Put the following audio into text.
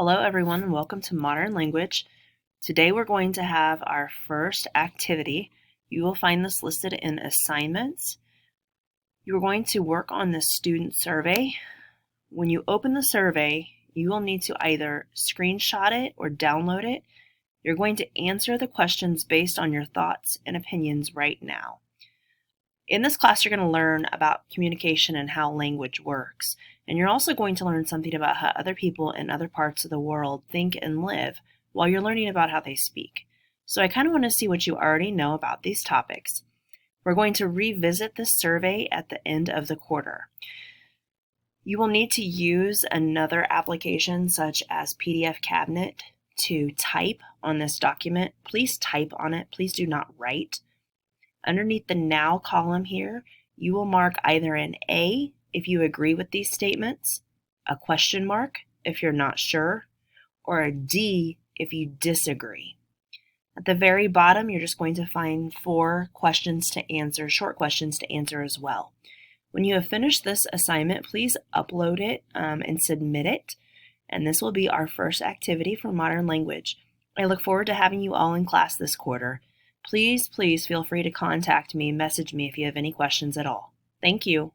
Hello everyone and welcome to Modern Language. Today we're going to have our first activity. You will find this listed in assignments. You're going to work on the student survey. When you open the survey, you will need to either screenshot it or download it. You're going to answer the questions based on your thoughts and opinions right now. In this class, you're going to learn about communication and how language works. And you're also going to learn something about how other people in other parts of the world think and live while you're learning about how they speak. So I kind of want to see what you already know about these topics. We're going to revisit this survey at the end of the quarter. You will need to use another application such as PDF Cabinet to type on this document. Please type on it. Please do not write. Underneath the Now column here, you will mark either an A if you agree with these statements, a question mark if you're not sure, or a D if you disagree. At the very bottom, you're just going to find 4 questions to answer, short questions to answer as well. When you have finished this assignment, please upload it and submit it. And this will be our first activity for Modern Language. I look forward to having you all in class this quarter. Please feel free to contact me, message me if you have any questions at all. Thank you.